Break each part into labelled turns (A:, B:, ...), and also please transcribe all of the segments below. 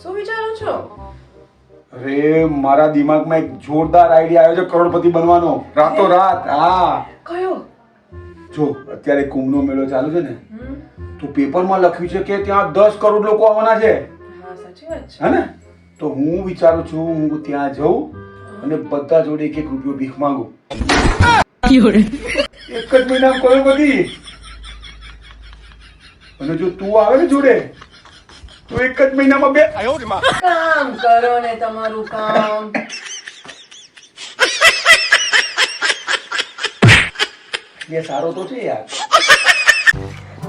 A: શું વિચારો છો?
B: અરે મારા દિમાગમાં એક જોરદાર આઈડિયા આવ્યો છે કરોડપતિ બનવાનો રાતોરાત. હા
A: કયો?
B: જો અત્યારે કુંભનો મેળો ચાલુ છે ને, તો પેપરમાં લખ્યું છે કે ત્યાં 10 કરોડ લોકો આવવાના છે.
A: હા સાચી વાત છે.
B: હે ને? તો હું વિચારું છું હું ત્યાં જઉં અને બધા જોડે એક રૂપિયો ભીખ માંગુ. એક જ મહિના કરોડપતિ. અને જો તું આવે ને જોડે તો એક જ મહિનામાં 2.
A: કામ કરો ને તમારું કામ.
B: એ સારો તો છે યાર.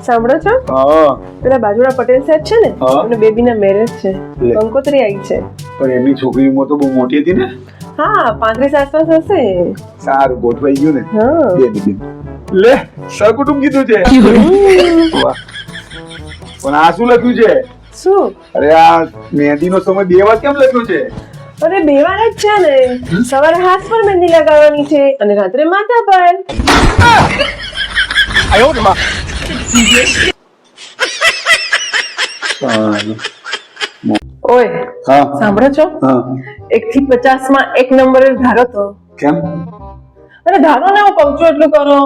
C: સાંભળો છો?
B: હા
C: પેલા બાજુના પટેલ સાહેબ છે ને,
B: હા.
C: એમને બેબીના મેરેજ છે.
B: લે.
C: કંકોત્રી આવી છે.
B: પણ એમની છોકરી ઉંમર તો બહુ મોટી હતી ને.
C: હા 35 આસપાસ હશે.
B: સારું ગોઠવાઈ ગયું ને.
C: હા.
B: બે મિનિટ. લે સહકુટુંબ કીધું છે. વાહ. પણ આ શું લખ્યું છે?
C: શું?
B: અરે આ મહેંદીનો સમય 2 વાર કેમ લખ્યું છે?
C: અરે 2 વાર જ છે ને. સવારે હાથ પર મહેંદી લગાવવાની છે અને રાત્રે માથા પર.
B: સારું.
C: ઓય
B: હા
C: સાંભળો છો?
B: હા
C: 1 થી 50 માં 1 નંબર જ ધારો તો.
B: કેમ?
C: અરે ધારો ને હું કહું છું એટલું કરો.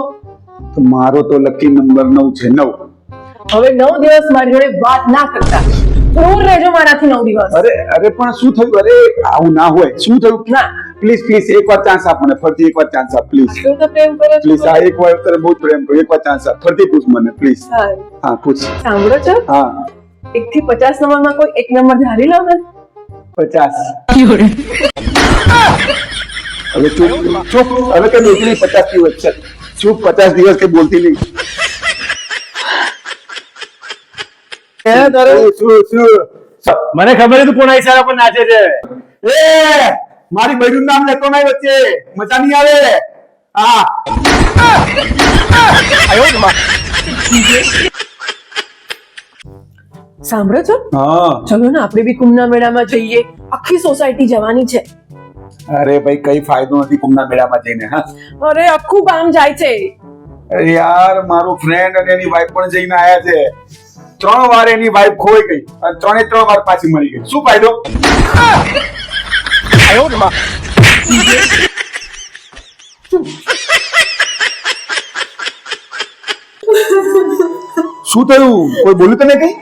B: તો મારો તો લકી નંબર 9 છે. 9.
C: હવે 9 દિવસ મારી જોડે વાત ના કરતા. દૂર રહેજો મારાથી 9 દિવસ.
B: અરે પણ શું થયું? અરે આવું ના હોય. શું થયું?
C: ના.
B: પ્લીઝ એકવાર ચાન્સ આપ મને. ફરતી એકવાર ચાન્સ આપ પ્લીઝ.
C: તું તો પ્રેમ કરો છો.
B: પ્લીઝ આ એકવાર તારે બહુ પ્રેમ કરો. એકવાર ચાન્સ આપ. ફરતી પૂછ મને પ્લીઝ.
C: હા.
B: હા પૂછ.
C: સાંભળો છો?
B: હા
C: 1 થી 50 નંબરમાં કોઈ 1 નંબર ધારી લો ને.
B: 50. હવે ચૂપ હવે કઈ બોલતી નહીં. 50 દિવસ છે. ચૂપ. 50 દિવસ કઈ બોલતી નહીં. શું
D: મને ખબર હતું કોના ઈશારા પર નાચે છે.
B: એ મારી બહેનું નામ લેતો નહીં વચ્ચે. મજા નહીં આવે. હા
C: સાંભળો છો?
B: હા
C: ચલો ને આપણે બી કુંભના મેળામાં જઈએ. આખી સોસાયટી જવાની છે.
B: અરે ભાઈ કઈ ફાયદો નથી કુંભના મેળામાં જઈને. હા
C: અરે આખું ગામ જાય છે.
B: અરે યાર મારો ફ્રેન્ડ અને એની વાઈફ પણ જઈને આયા છે. 3 વાર એની વાઈફ ખોઈ ગઈ અને 3 વાર પાછી મળી ગઈ. શું ફાયદો? શું થયું? કોઈ બોલ્યું તને કઈ?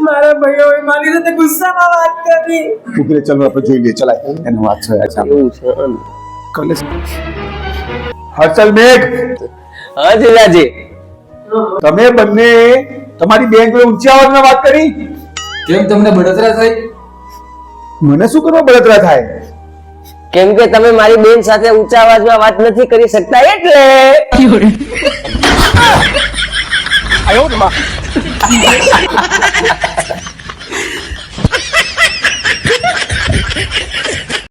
C: મારા ભાઈઓએ મારી સાથે ગુસ્સામાં વાત કરી.
B: ઉભરે ચાલો આપણે જોઈ લઈએ. ચલાય એનો વાત છે.
D: એવું છે
B: કલે હર્ષલ મેઘ
D: હા જીજાજી.
B: તમે બંને તમારી બેન જોડે ઊંચી અવાજમાં વાત કરી.
E: કેમ તમને બળતરા થઈ?
B: મને શું કરવા બળતરા થાય?
D: કેમ કે તમે મારી બેન સાથે ઊંચા અવાજમાં વાત નથી કરી શકતા એટલે.